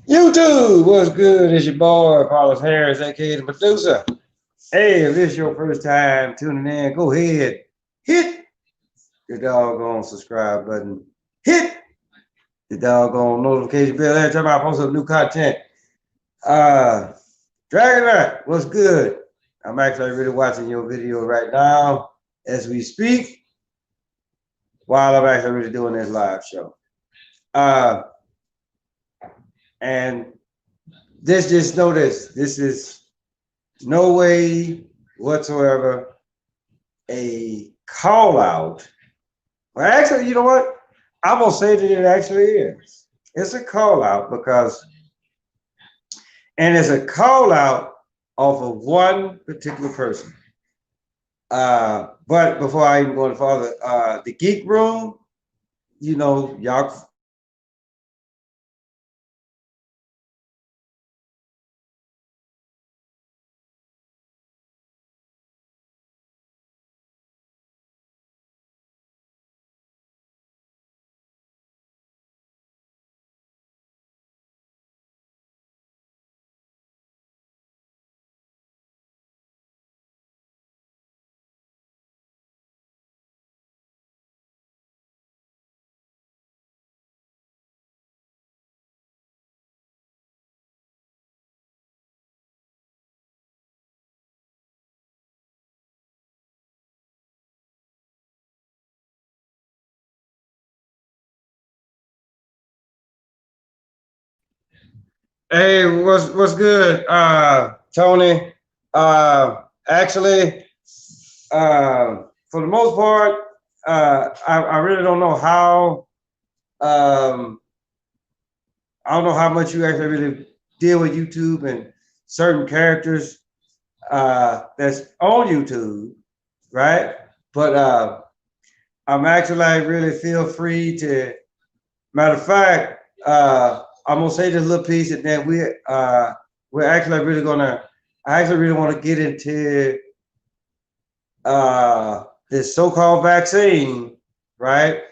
YouTube, what's good? It's your boy, Carlos Harris, aka the producer. Hey, if this is your first time tuning in, go ahead, hit the doggone subscribe button, hit the doggone notification bell every time I post up new content. Dragnauct, what's good? I'm actually really watching your video right now as we speak while I'm actually really doing this live show. And just know this is no way whatsoever a call out. Well, actually, you know what? I'm gonna say that it actually is. It's a call out and it's a call out off of one particular person. But before I even go any further, the Geek Room, you know, y'all. Hey, what's good, Tony? Actually, for the most part, I really don't know how. I don't know how much you actually really deal with YouTube and certain characters that's on YouTube, right? But I'm actually like really feel free to. Matter of fact, I'm gonna say this little piece, and then we're actually really gonna. I actually really want to get into this so-called vaccine, right?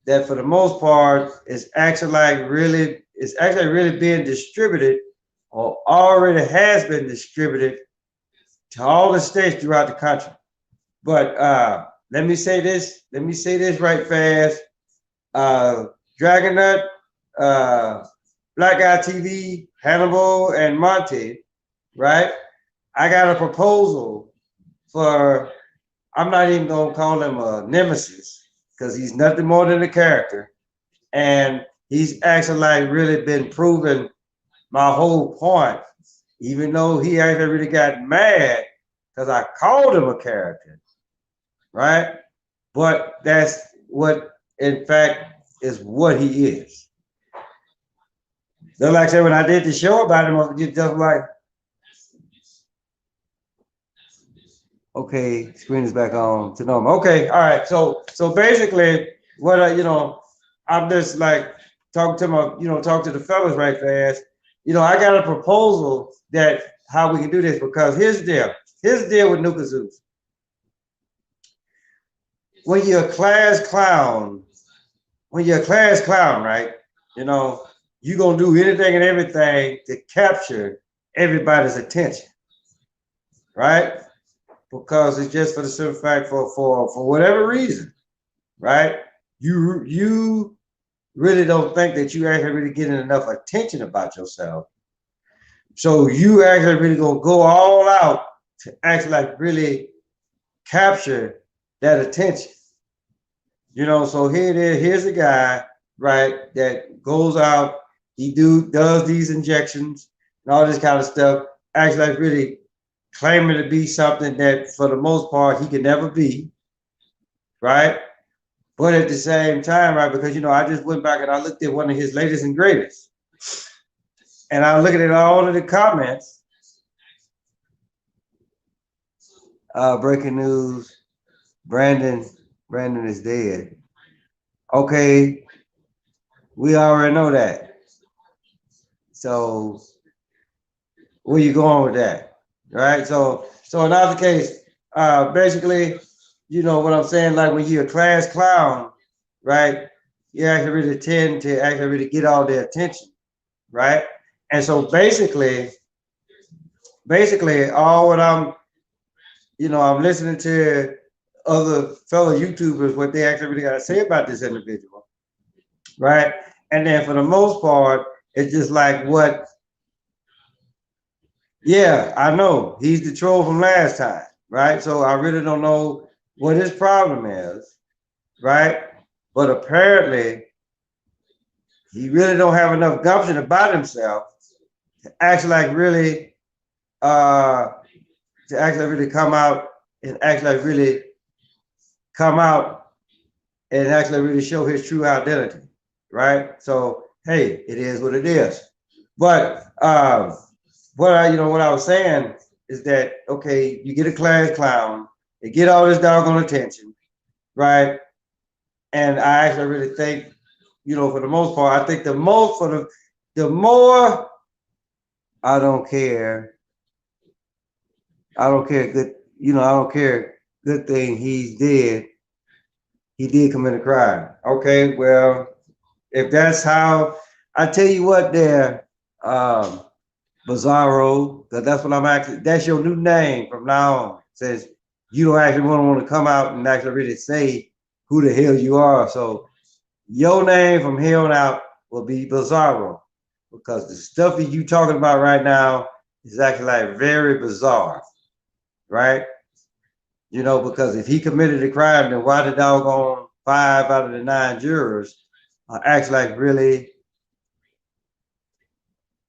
That for the most part is actually like really, it's actually really being distributed, or already has been distributed to all the states throughout the country. But let me say this. Let me say this right fast. Dragnauct, BlackGuyTv, Hannibal and Monty, right? I got a proposal for, I'm not even gonna call him a nemesis because he's nothing more than a character. And he's actually like really been proving my whole point, even though he actually really got mad because I called him a character, right? But that's what, in fact, is what he is. So like I said, when I did the show about him, I was just like, okay, screen is back on to normal. Okay, all right. So basically, what I'm just like talking to talk to the fellas right fast. I got a proposal that how we can do this because here's the deal with Nuka Zeus. When you're a class clown, right? You're gonna do anything and everything to capture everybody's attention, right? Because it's just for the simple fact for whatever reason, right? You really don't think that you actually really getting enough attention about yourself. So you actually really gonna go all out to actually like really capture that attention. So here it is, here's a guy, right, that goes out, he does these injections and all this kind of stuff, actually like really claiming to be something that for the most part he can never be, right? But at the same time, right, because I just went back and I looked at one of his latest and greatest. And I was looking at all of the comments. Breaking news, Brandon is dead. Okay, we already know that. So where you going with that? Right? So in other case, basically, what I'm saying, like when you're a class clown, right? you actually really tend to actually really get all their attention, right? And so basically all what I'm, I'm listening to other fellow YouTubers, what they actually really got to say about this individual, right? And then for the most part, it's just like what, yeah, I know he's the troll from last time, right? So I really don't know what his problem is, right? But apparently he really don't have enough gumption about himself to actually like really to actually really come out and actually like really come out and actually really show his true identity, right? So hey, it is what it is. But what I was saying is that okay, you get a class clown, they get all this doggone attention, right? And I actually really think, for the most part, I think the more I don't care. I don't care good, I don't care good thing he did commit a crime. Okay, well, if that's how, I tell you what there, Bizarro, because that's what I'm actually, that's your new name from now on. Says you don't actually want to come out and actually really say who the hell you are. So your name from here on out will be Bizarro, because the stuff that you talking about right now is actually like very bizarre, right? Because if he committed a crime, then why the doggone 5 out of the 9 jurors are actually like really,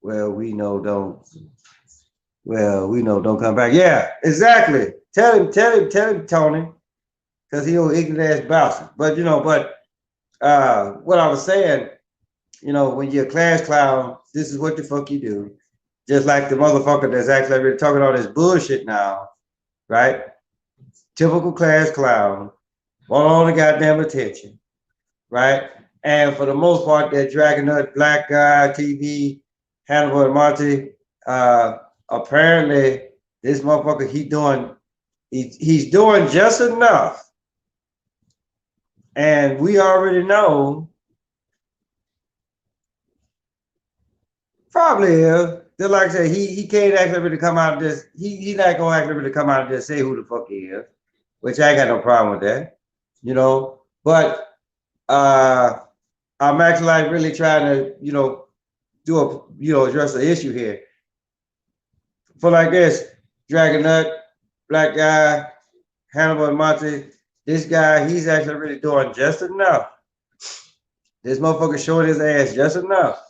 we know don't come back. Yeah, exactly. Tell him, Tony, because he old ignorant ass bastard. But what I was saying, when you're a class clown, this is what the fuck you do. Just like the motherfucker that's actually really talking all this bullshit now, right? Typical class clown, want all the goddamn attention, right? And for the most part, that Dragnauct, BlackGuyTv, Hannibal and Monty, apparently this motherfucker he's doing just enough, and we already know probably is. Just like I said, he can't actually really come out and just he's not gonna actually really come out and just say who the fuck he is, which I ain't got no problem with that, But I'm actually like really trying to address the issue here. For like this, Dragnauct, Black Guy, Hannibal and Monty, this guy, he's actually really doing just enough. This motherfucker showing his ass just enough.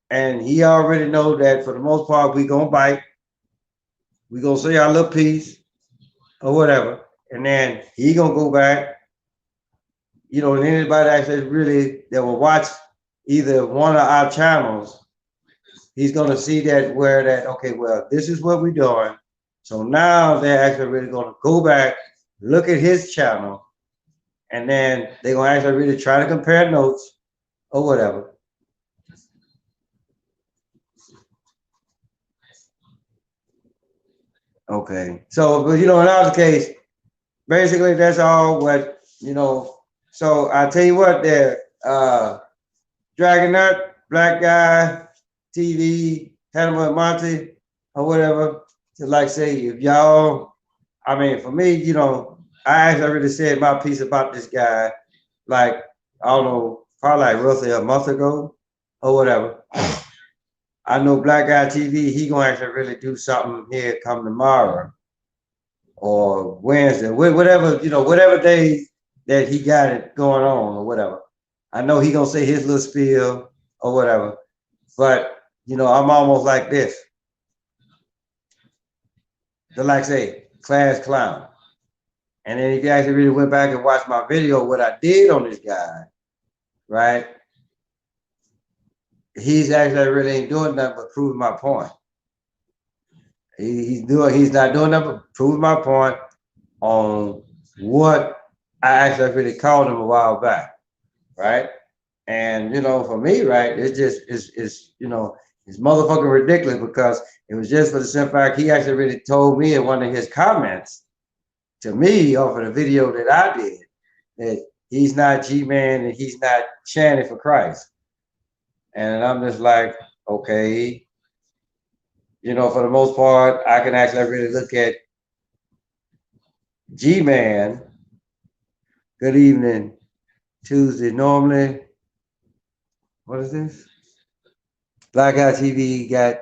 And he already know that for the most part, we gonna bite. We gonna say our little piece or whatever. And then he gonna go back. And anybody actually really that will watch either one of our channels, he's gonna see that okay, well, this is what we're doing. So now they're actually really gonna go back, look at his channel, and then they're gonna actually really try to compare notes or whatever. Okay. So, but in our case, basically that's all what, so I tell you what there, Dragnauct, Black Guy, TV, Hannibal and Monty, or whatever, to like say if y'all, I mean, for me, I actually already said my piece about this guy, like, I don't know, probably like roughly a month ago or whatever. I know BlackGuyTv, he gonna actually really do something here come tomorrow or Wednesday, whatever, whatever day that he got it going on or whatever. I know he gonna say his little spiel or whatever, but I'm almost like this. The like say class clown. And then if you actually really went back and watched my video, what I did on this guy, right? He's actually really ain't doing nothing but proving my point. He's not doing nothing but proving my point on what I actually really called him a while back, right? And for me, right, it's just it's motherfucking ridiculous, because it was just for the simple fact he actually really told me in one of his comments to me off of the video that I did that he's not G-Man and he's not chanting for Christ. And I'm just like, okay, you know, for the most part, I can actually really look at G-Man. Good evening, Tuesday. Normally, what is this? BlackGuyTv got.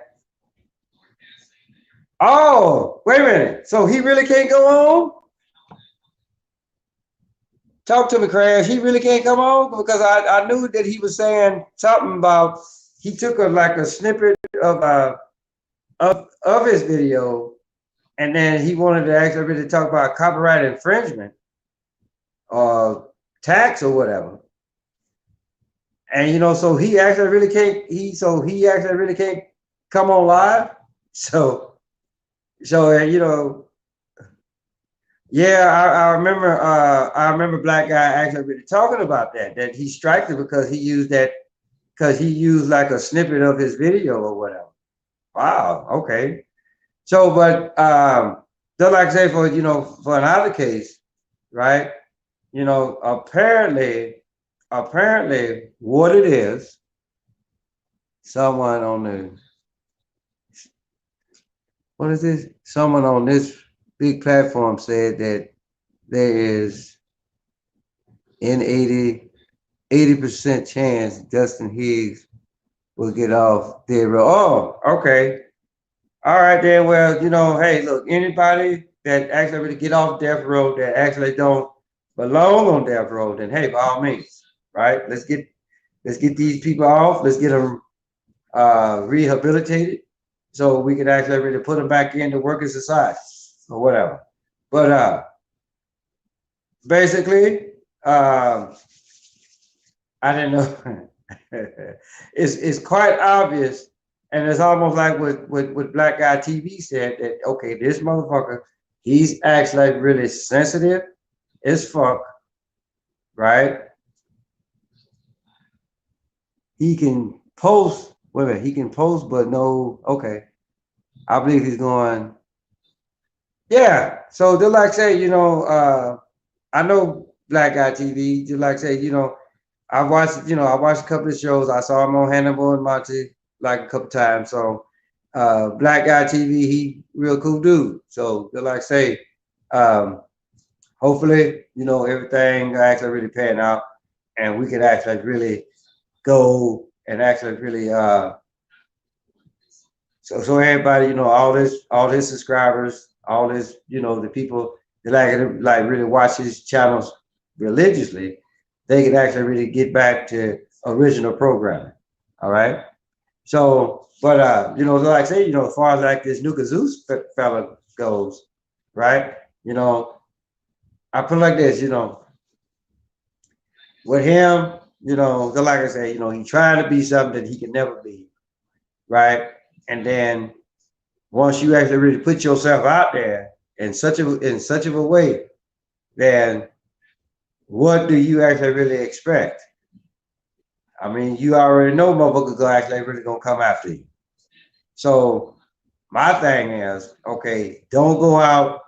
Oh, wait a minute. So he really can't go on? Talk to me, Crash. He really can't come on? Because I knew that he was saying something about he took like a snippet of his video, and then he wanted to actually really talk about copyright infringement or tax or whatever. And you know, so he actually really can't. He actually really can't come on live. So you know, yeah, I remember. I remember Black Guy actually really talking about that. That he striked it because he used that because he used like a snippet of his video or whatever. Wow. Okay. So, but just like I say, for you know, for another case, right? You know, apparently, what it is, someone on the what is this? Someone on this big platform said that there is an 80% chance Justin Higgs will get off dead row. Oh, okay. All right then. Well, you know, hey, look, anybody that actually really get off death row that actually don't belong on death row, then hey, by all means, right? Let's get these people off. Let's get them rehabilitated so we can actually really put them back into working society or whatever. But basically, I didn't know. It's quite obvious, and it's almost like what BlackGuyTv said that okay, this motherfucker, he's actually really sensitive as fuck, right? He can post, wait a minute, he can post, but no, okay. I believe he's going, yeah. So just like say, you know, I know BlackGuyTv, just like say, you know, I watched a couple of shows. I saw him on Hannibal and Monty like a couple times. So BlackGuyTv, he real cool dude. So just like say, hopefully, you know, everything actually really pan out and we can actually really go and actually really so everybody, you know, all his subscribers, all this, you know, the people that like really watch his channels religiously, they can actually really get back to original programming. All right. So, but you know, like I say, you know, as far as like this Nuka Zeus fella goes, right? You know, I put it like this, you know, with him, you know, like I say, you know, he trying to be something that he can never be, right? And then once you actually really put yourself out there in such of a way, then what do you actually really expect? I mean, you already know motherfuckers are actually really gonna come after you. So my thing is, okay, don't go out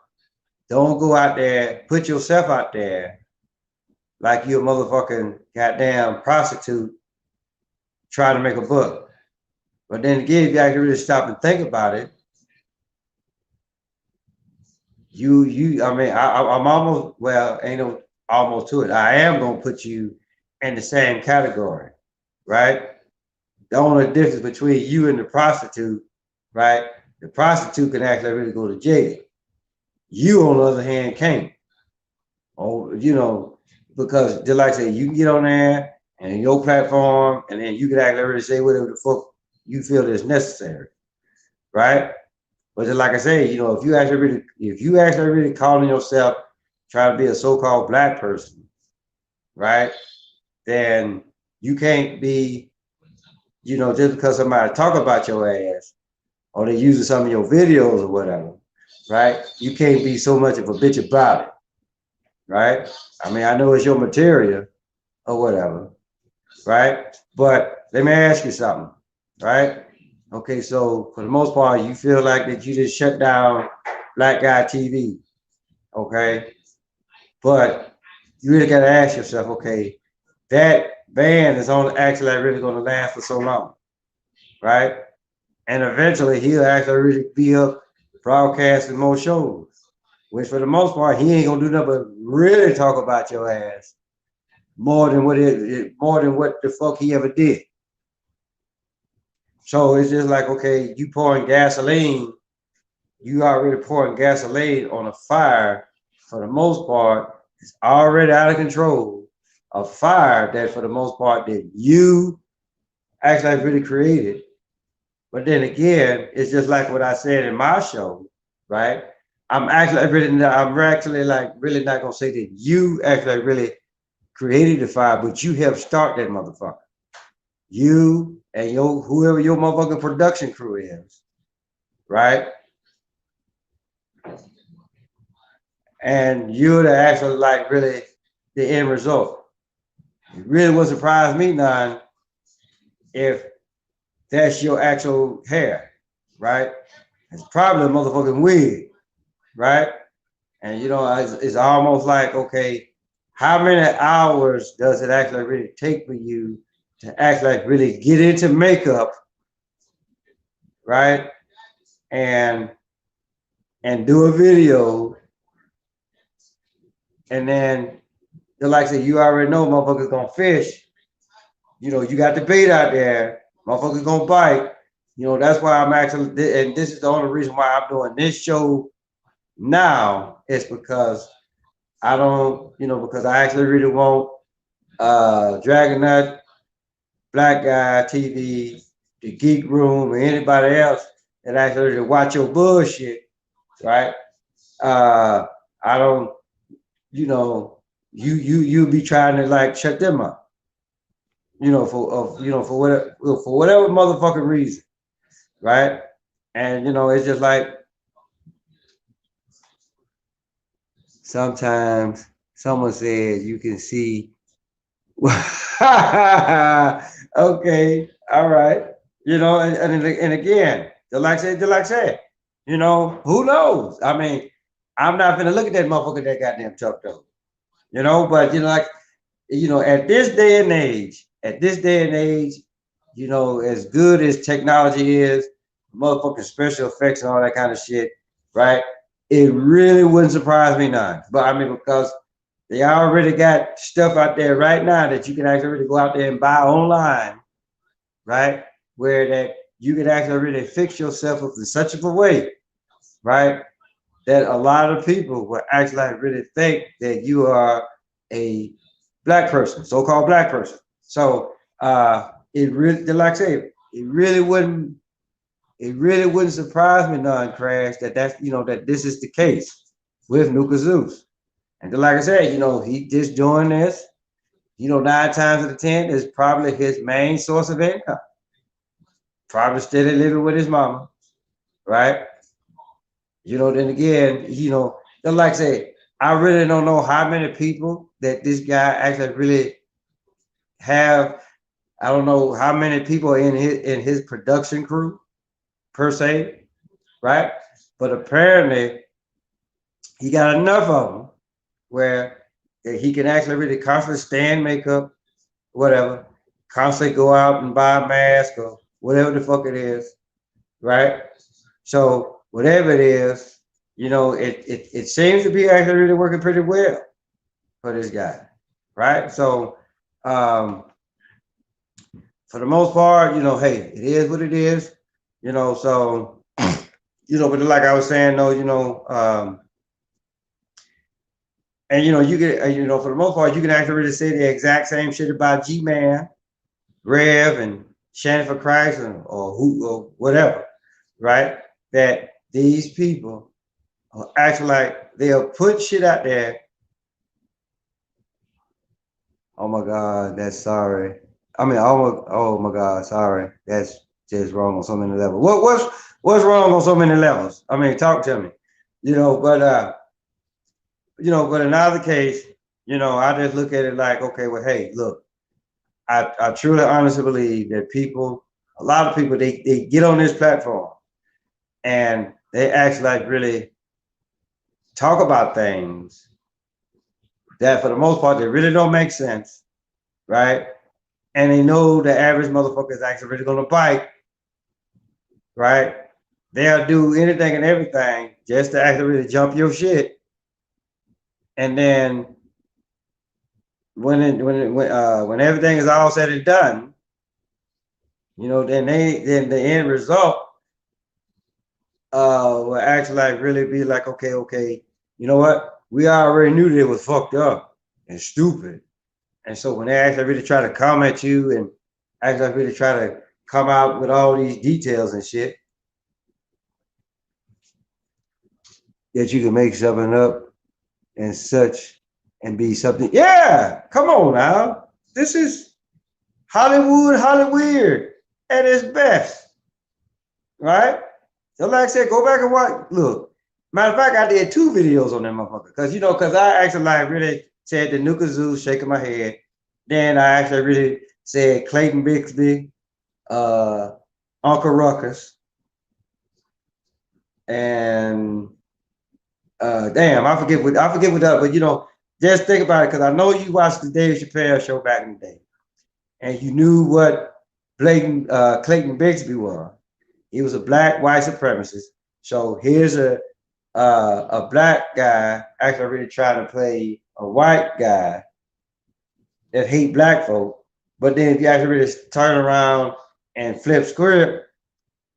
there, put yourself out there like you're a motherfucking goddamn prostitute trying to make a buck. But then again, if you actually really stop and think about it, I mean, I'm almost, well, ain't no almost to it. I am gonna put you in the same category, right? The only difference between you and the prostitute, right? The prostitute can actually really go to jail. You, on the other hand, can't. Oh, you know, because just like I say, you can get on there and your platform, and then you can actually really say whatever the fuck you feel is necessary, right? But just like I say, you know, if you actually really calling yourself trying to be a so-called black person, right? Then you can't be, you know, just because somebody talk about your ass or they using some of your videos or whatever, right? You can't be so much of a bitch about it, right? I mean, I know it's your material or whatever, right? But let me ask you something, right? Okay, so for the most part, you feel like that you just shut down BlackGuyTv, okay? But you really got to ask yourself, okay, that band is only actually really going to last for so long, right? And eventually he'll actually really be up broadcasting more shows, which for the most part, he ain't gonna do nothing but really talk about your ass more than what the fuck he ever did. So it's just like, okay, you pouring gasoline, you already pouring gasoline on a fire. For the most part, it's already out of control. A fire that, for the most part, that you actually really created. But then again, it's just like what I said in my show, right? I'm actually like really not gonna say that you actually really created the fire, but you helped start that motherfucker. You and whoever your motherfucking production crew is, right? And you're the actual like really the end result. It really would surprise me none if that's your actual hair, right? It's probably a motherfucking wig, right? And it's almost like, okay, how many hours does it actually really take for you to actually really get into makeup, right? And do a video, and then like I said, you already know motherfuckers gonna fish. You got the bait out there, motherfuckers gonna bite. That's why I'm actually, and this is the only reason why I'm doing this show now, is because I don't, because I actually really want Dragnauct, BlackGuyTv, the Geek Room, or anybody else that actually watch your bullshit, right? I don't, you be trying to like shut them up, for whatever motherfucking reason, right? And it's just like sometimes someone said you can see. Okay, all right. And again, like I said, who knows? I mean, I'm not gonna look at that motherfucker that goddamn chucked up. But at this day and age, as good as technology is, motherfucking special effects and all that kind of shit, right? It really wouldn't surprise me none. But I mean, because they already got stuff out there right now that you can actually really go out there and buy online, right? Where that you can actually really fix yourself up in such a way, right? That a lot of people will actually really think that you are a black person, so-called black person. So it really, like I say, it really wouldn't surprise me none, Crash, that this is the case with Nuka Zeus. And like I said, he just doing this, 9 times out of 10 is probably his main source of income. Probably steady living with his mama, right? Then again, like I say, I really don't know how many people that this guy actually really have. I don't know how many people in his production crew per se, right? But apparently he got enough of them where he can actually really constantly stand makeup, whatever, constantly go out and buy a mask or whatever the fuck it is, right? So whatever it is, it seems to be actually really working pretty well for this guy, right? So for the most part, hey, it is what it is, so but like I was saying though, and you can, for the most part, you can actually really say the exact same shit about G-Man, Rev, and Shannon for Christ, or who, or whatever, right? That these people are actually like they'll put shit out there. Oh my God, that's sorry. I mean, oh my God, sorry. That's just wrong on so many levels. What's wrong on so many levels? I mean, talk to me. But in either case, I just look at it like, okay, well, hey, look, I truly honestly believe that a lot of people, they get on this platform and they actually like really talk about things that for the most part, they really don't make sense, right? And they know the average motherfucker is actually really gonna bite, right? They'll do anything and everything just to actually really jump your shit. And then when everything is all said and done, you know, then the end result will actually like really be like, okay, you know what? We already knew that it was fucked up and stupid. And so when they actually really try to come at you and actually really try to come out with all these details and shit, that you can make something up and such and be something. Yeah, come on now. This is Hollywood at its best, right? So like I said, go back and watch. Look, matter of fact, I did 2 videos on that motherfucker because because I actually like really said the Nuka Zeus, shaking my head. Then I actually really said Clayton Bixby, Uncle Ruckus, and damn, I forget what that. But just think about it because I know you watched the Dave Chappelle show back in the day, and you knew what Clayton Bixby was. He was a black white supremacist. So here's a black guy actually really trying to play a white guy that hate black folk. But then if you actually really turn around and flip script,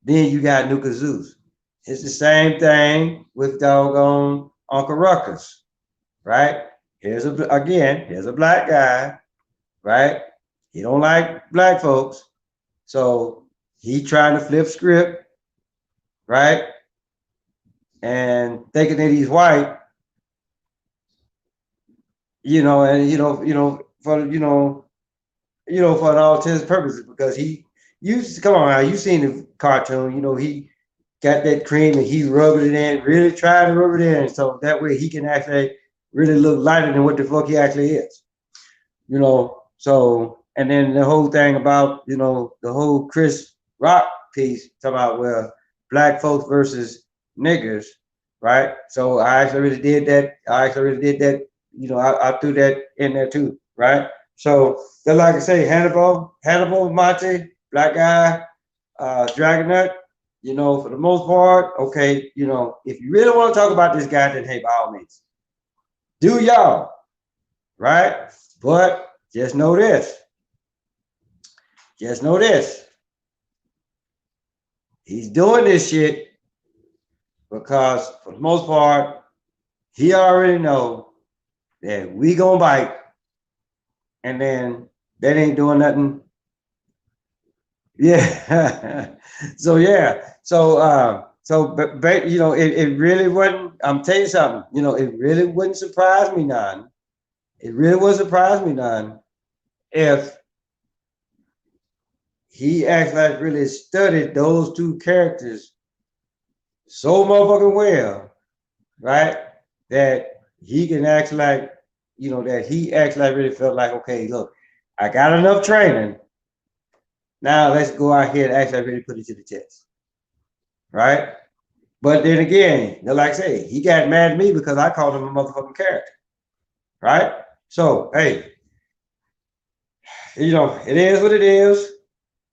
then you got Nuka Zeus. It's the same thing with doggone Uncle Ruckus, right? Here's a black guy, right? He don't like black folks. So he trying to flip script, right? And thinking that he's white, for all intents and purposes, because come on now, you seen the cartoon, he got that cream and he's rubbing it in, really trying to rub it in, so that way he can actually really look lighter than what the fuck he actually is. So, and then the whole thing about, the whole Chris Rock piece, talking about, black folks versus niggers, right? So I actually really did that. I threw that in there too, right? So, like I say, Hannibal, Monty, Black Guy, Dragnauct, for the most part, okay, if you really want to talk about this guy, then hey, by all means, do y'all, right? But just know this. He's doing this shit because for the most part, he already know that we gonna bite, and then that ain't doing nothing. Yeah. So yeah. But it really wouldn't. I'm telling you something. It really wouldn't surprise me none. It really wouldn't surprise me none if he actually really studied those 2 characters so motherfucking well, right? That he can actually that he actually really felt like, okay, look, I got enough training. Now let's go out here and actually really put it to the test, right? But then again, like I say, he got mad at me because I called him a motherfucking character, right? So hey, it is what it is,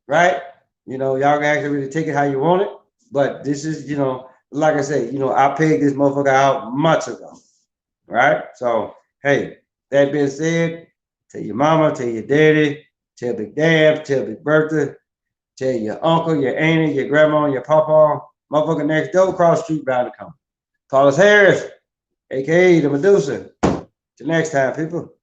right? Y'all can actually really take it how you want it. But this is, like I say, I pegged this motherfucker out months ago, right? So hey, that being said, tell your mama, tell your daddy, tell Big Dab, tell Big Bertha, tell your uncle, your auntie, your grandma, your papa, motherfucker next door, cross the street, bound to come. Call us Harris, aka the Medusa. Till next time, people.